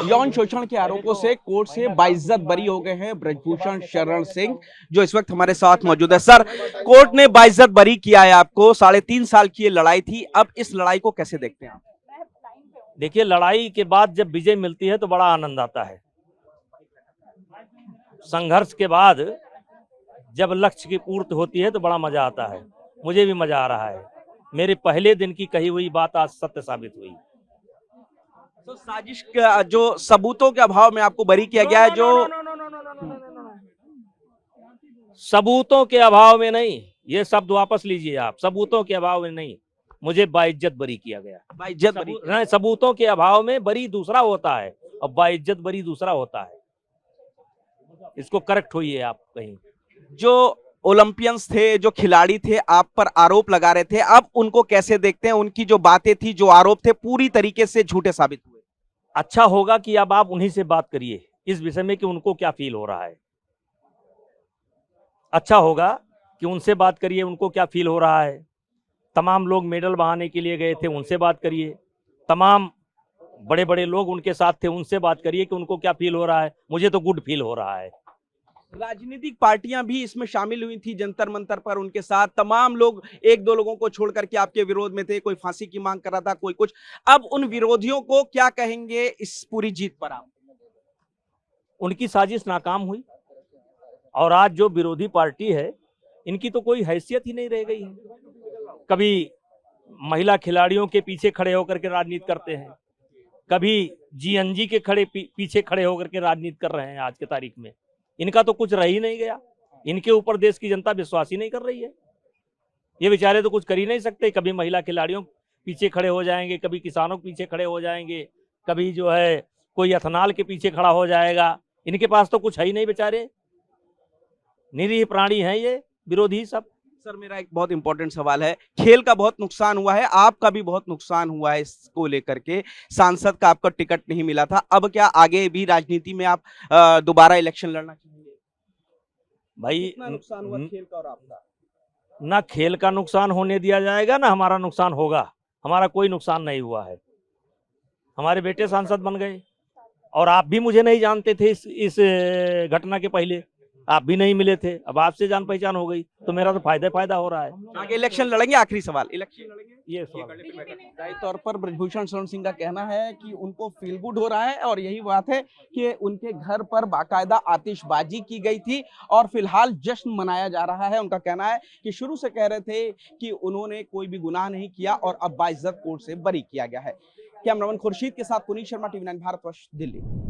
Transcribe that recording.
यौन शोषण के आरोपों से कोर्ट से बाइज्जत बरी हो गए हैं ब्रजभूषण शरण सिंह, जो इस वक्त हमारे साथ मौजूद है। सर, कोर्ट ने बाइज्जत बरी किया है आपको। 3.5 साल की ये लड़ाई थी, अब इस लड़ाई को कैसे देखते हैं आप? देखिए, लड़ाई के बाद जब विजय मिलती है तो बड़ा आनंद आता है। संघर्ष के बाद जब लक्ष्य की पूर्ति होती है तो बड़ा मजा आता है। मुझे भी मजा आ रहा है। मेरे पहले दिन की कही हुई बात आज सत्य साबित हुई। तो साजिश का जो सबूतों के अभाव में आपको बरी किया गया है, जो सबूतों के अभाव में नहीं, ये शब्द वापस लीजिए आप। सबूतों के अभाव में नहीं, मुझे बाइज्जत बरी किया गया। बाइज्जत बरी नहीं, सबूतों के अभाव में बरी दूसरा होता है और बाइज्जत बरी दूसरा होता है। इसको करेक्ट होइए आप कहीं। जो ओलंपियंस थे, जो खिलाड़ी थे, आप पर आरोप लगा रहे थे, अब उनको कैसे देखते हैं? उनकी जो बातें थी, जो आरोप थे, पूरी तरीके से झूठे साबित हुए। अच्छा होगा कि अब आप उन्हीं से बात करिए इस विषय में कि उनको क्या फील हो रहा है। अच्छा होगा कि उनसे बात करिए, उनको क्या फील हो रहा है। तमाम लोग मेडल बहाने के लिए गए थे, उनसे बात करिए। तमाम बड़े बड़े लोग उनके साथ थे, उनसे बात करिए कि उनको क्या फील हो रहा है। मुझे तो गुड फील हो रहा है। राजनीतिक पार्टियां भी इसमें शामिल हुई थी जंतर मंतर पर, उनके साथ तमाम लोग, एक दो लोगों को छोड़ करके आपके विरोध में थे। कोई फांसी की मांग कर रहा था, कोई कुछ। अब उन विरोधियों को क्या कहेंगे इस पूरी जीत पर आप? उनकी साजिश नाकाम हुई और आज जो विरोधी पार्टी है, इनकी तो कोई हैसियत ही नहीं रह गई है। कभी महिला खिलाड़ियों के पीछे खड़े होकर के राजनीति करते हैं, कभी जीएनजी के पीछे खड़े होकर के राजनीति कर रहे हैं। आज के तारीख में इनका तो कुछ रह ही नहीं गया। इनके ऊपर देश की जनता विश्वास ही नहीं कर रही है। ये बेचारे तो कुछ कर ही नहीं सकते। कभी महिला खिलाड़ियों पीछे खड़े हो जाएंगे, कभी किसानों के पीछे खड़े हो जाएंगे, कभी जो है कोई एथेनॉल के पीछे खड़ा हो जाएगा। इनके पास तो कुछ है ही नहीं बेचारे। निरीह प्राणी हैं ये विरोधी सब। सर, मेरा एक बहुत इंपॉर्टेंट सवाल है। खेल का बहुत नुकसान हुआ है, आपका भी बहुत नुकसान हुआ है इसको लेकर के। सांसद का आपका टिकट नहीं मिला था, अब क्या आगे भी राजनीति में आप दोबारा इलेक्शन लड़ना चाहेंगे? भाई, कितना नुकसान हुआ खेल का और आपका? ना खेल का नुकसान होने दिया जाएगा, ना हमारा नुकसान होगा। हमारा कोई नुकसान नहीं हुआ है। हमारे बेटे सांसद बन गए और आप भी मुझे नहीं जानते थे इस घटना के पहले। आप भी नहीं मिले थे, अब आपसे जान पहचान हो गई तो मेरा तो फायदा हो रहा है। आगे इलेक्शन लड़ेंगे? आखिरी सवाल, इलेक्शन लड़ेंगे? ये सवाल जाहिर तौर पर ब्रजभूषण शरण सिंह का कहना है कि उनको फील गुड हो रहा है और यही बात है कि उनके घर पर बाकायदा आतिशबाजी की गई थी और फिलहाल जश्न मनाया जा रहा है। उनका कहना है कि शुरू से कह रहे थे कि उन्होंने कोई भी गुनाह नहीं किया और अब बाइज्जत कोर्ट से बरी किया गया है। कैमरामैन खुर्शीद के साथ पुनीत शर्मा, TV9 भारतवर्ष, दिल्ली।